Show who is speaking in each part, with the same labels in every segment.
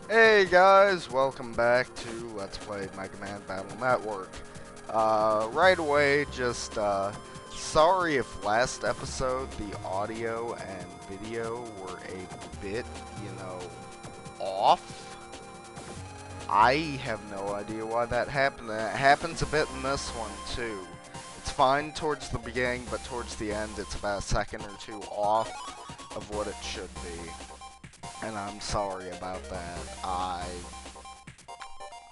Speaker 1: Hey guys, welcome back to Let's Play Mega Man Battle Network. Right away, just sorry if last episode the audio and video were a bit, off. I have no idea why that happened. It happens a bit in this one too. It's fine towards the beginning, but towards the end it's about a second or two off of what it should be. And I'm sorry about that.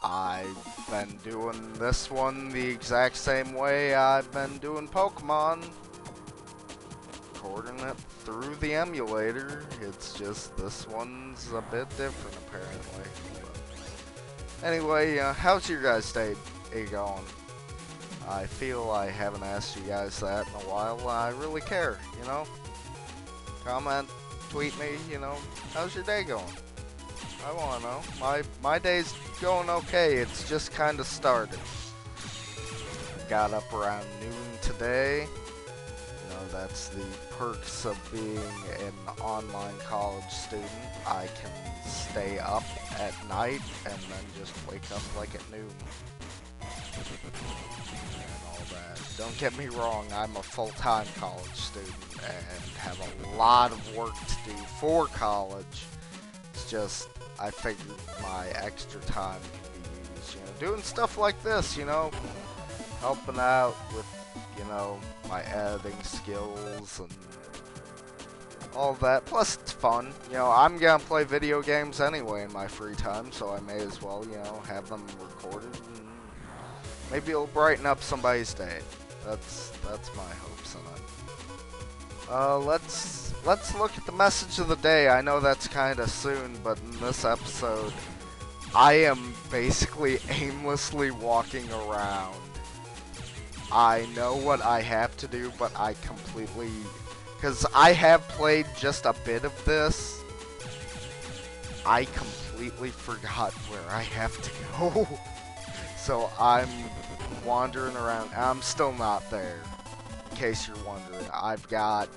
Speaker 1: I've been doing this one the exact same way I've been doing Pokemon. Recording it through the emulator. It's just this one's a bit different apparently. But anyway, how's your guys' day going? I feel I haven't asked you guys that in a while. I really care, Comment, tweet me, how's your day going? I want to know. My day's going okay. It's just kind of started. Got up around noon today. That's the perks of being an online college student. I can stay up at night and then just wake up like at noon. And all that. Don't get me wrong, I'm a full-time college student and have a lot of work to do for college. It's just, I figured my extra time can be used, doing stuff like this, helping out with, my editing skills and all that. Plus, it's fun. I'm gonna play video games anyway in my free time, so I may as well, have them recorded. And maybe it'll brighten up somebody's day. That's my hopes in it. Let's look at the message of the day. I know that's kind of soon, but in this episode, I am basically aimlessly walking around. I know what I have to do, but I completely... Because I have played just a bit of this, I completely forgot where I have to go. So I'm wandering around. I'm still not there, in case you're wondering. I've got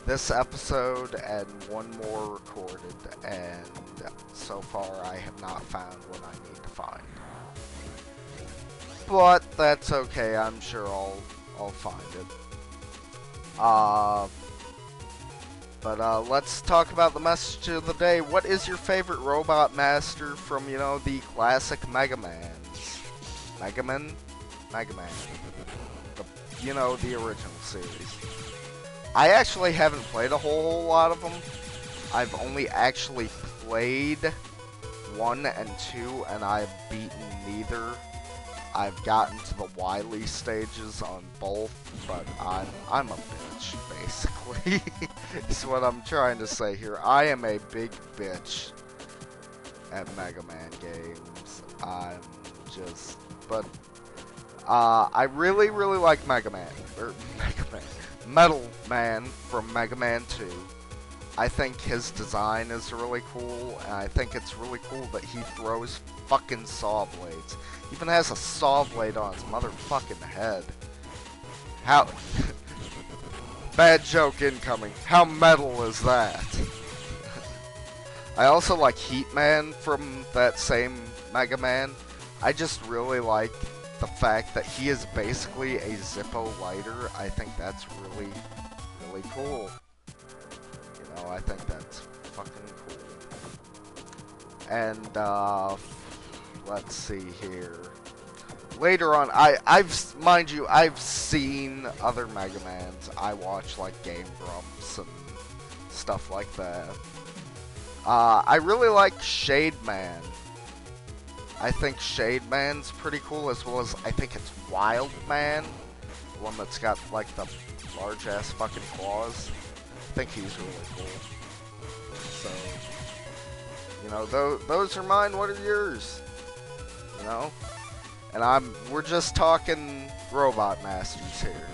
Speaker 1: this episode and one more recorded, and so far I have not found what I need to find. But that's okay, I'm sure I'll find it. But let's talk about the message of the day. What is your favorite robot master from, the classic Megamans? Megaman? Megaman. The original series. I actually haven't played a whole lot of them. I've only actually played 1 and 2, and I've beaten neither. I've gotten to the Wily stages on both, but I'm a bitch, basically. Is what I'm trying to say here. I am a big bitch at Mega Man games. I'm just, but I really like Mega Man, or Metal Man from Mega Man 2. I think his design is really cool, and I think it's really cool that he throws fucking saw blades. He even has a saw blade on his motherfucking head. How... Bad joke incoming. How metal is that? I also like Heat Man from that same Mega Man. I just really like the fact that he is basically a Zippo lighter. I think that's really cool. I think that's fucking cool. And, let's see here. Later on, mind you, I've seen other Mega Mans. I watch, like, Game Grumps and stuff like that. I really like Shade Man. I think Shade Man's pretty cool, as well as I think it's Wild Man. The one that's got, like, the large-ass fucking claws. I think he's really cool. So, those are mine. What are yours? And we're just talking robot masters here.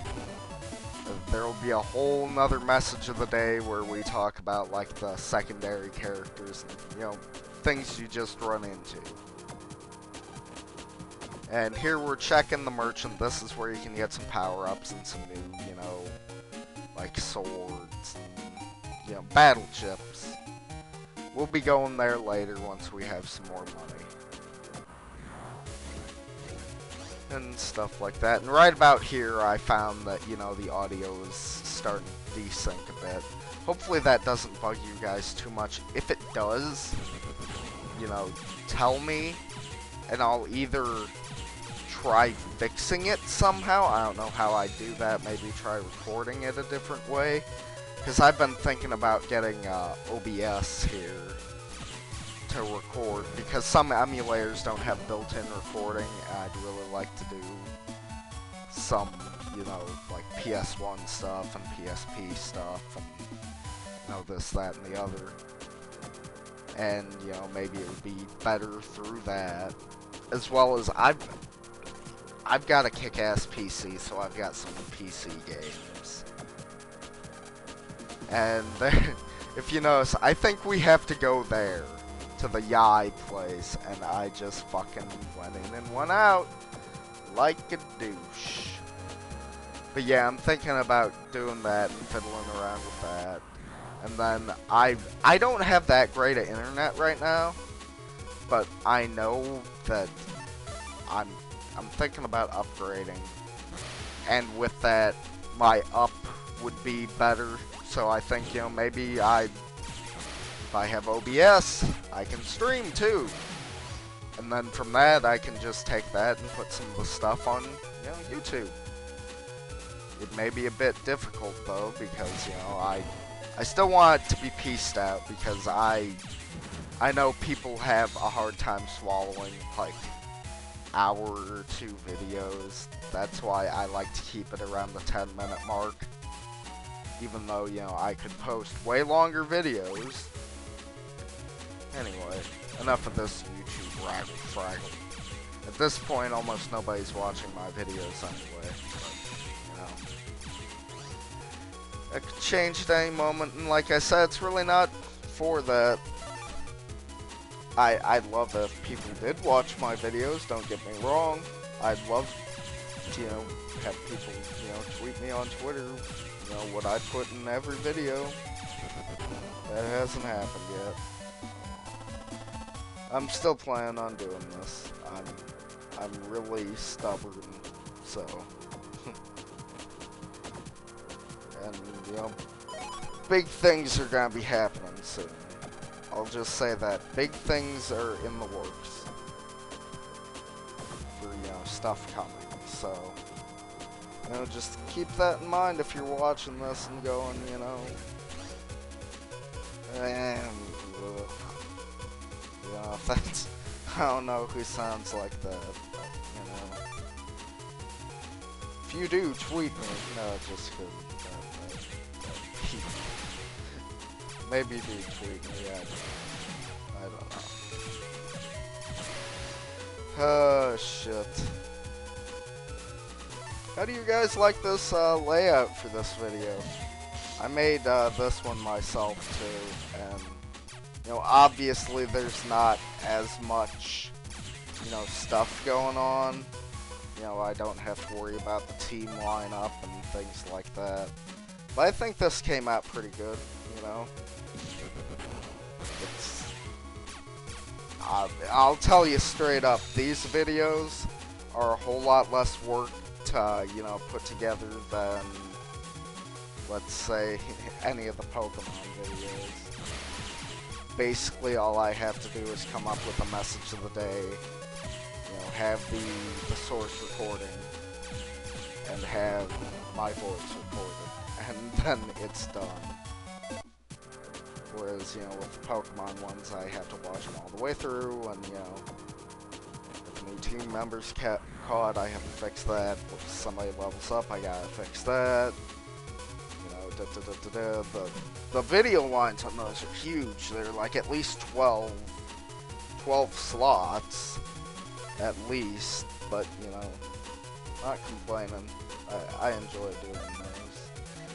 Speaker 1: There'll be a whole nother message of the day where we talk about, like, the secondary characters and, things you just run into. And here we're checking the merchant. This is where you can get some power-ups and some new, like swords and, battle chips. we'll be going there later once we have some more money. And stuff like that. And right about here, I found that, you know, the audio is starting to desync a bit. Hopefully that doesn't bug you guys too much. If it does, you know, tell me, and I'll either try fixing it somehow. I don't know how I do that. Maybe try recording it a different way. Because I've been thinking about getting OBS here to record, because some emulators don't have built-in recording, and I'd really like to do some, you know, like PS1 stuff and PSP stuff, and, you know, this, that, and the other. And, you know, maybe it would be better through that, as well as I've got a kick-ass PC, so I've got some PC games. And if you notice, I think we have to go there, to the Yai place, and I just fucking went in and went out like a douche. But yeah, I'm thinking about doing that and fiddling around with that. And then I don't have that great of internet right now, but I know that I'm thinking about upgrading, and with that, my up would be better. So I think, you know, maybe if I have OBS, I can stream too. And then from that, I can just take that and put some of the stuff on, you know, YouTube. It may be a bit difficult though, because, you know, I still want it to be pieced out, because I know people have a hard time swallowing, like, hour or two videos. That's why I like to keep it around the 10-minute mark. Even though, you know, I could post way longer videos. Anyway, enough of this YouTube raggle-fraggle. At this point, almost nobody's watching my videos anyway. But, you know, it could change at any moment, and like I said, it's really not for that. I'd love if people did watch my videos, don't get me wrong. I'd love to, you know, have people, you know, tweet me on Twitter, you know, what I put in every video. That hasn't happened yet. I'm still planning on doing this. I'm really stubborn, so. And, you know, big things are gonna be happening soon. I'll just say that. Big things are in the works. For, you know, stuff coming, so. You know, just keep that in mind if you're watching this and going, you know. You know, if that's, I don't know who sounds like that, but, you know. If you do, tweet me. No, just kidding. Maybe do tweet me, I don't know. Oh, shit. How do you guys like this layout for this video? I made this one myself too, and you know, obviously there's not as much, you know, stuff going on. You know, I don't have to worry about the team lineup and things like that. But I think this came out pretty good, you know. It's, I'll tell you straight up, these videos are a whole lot less work to, you know, put together than, let's say, any of the Pokemon videos. Basically, all I have to do is come up with a message of the day, you know, have the source recording, and have my voice recorded, and then it's done. Whereas, you know, with the Pokemon ones, I have to watch them all the way through, and, you know, if new team members caught, I have to fix that. If somebody levels up, I gotta fix that. You know, the video lines on those are huge. They're like at least 12 slots, at least. But, you know, not complaining. I enjoy doing those.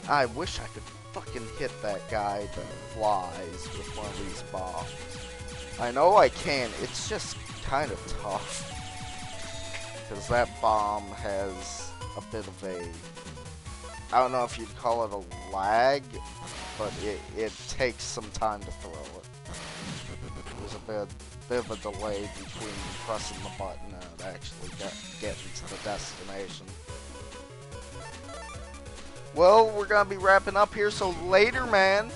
Speaker 1: I wish I could fucking hit that guy that flies with one of these bombs. I know I can, it's just kind of tough. Because that bomb has a bit of a, I don't know if you'd call it a lag, but it takes some time to throw it. bit of a delay between pressing the button and actually getting to the destination. Well, we're gonna be wrapping up here, so later, man.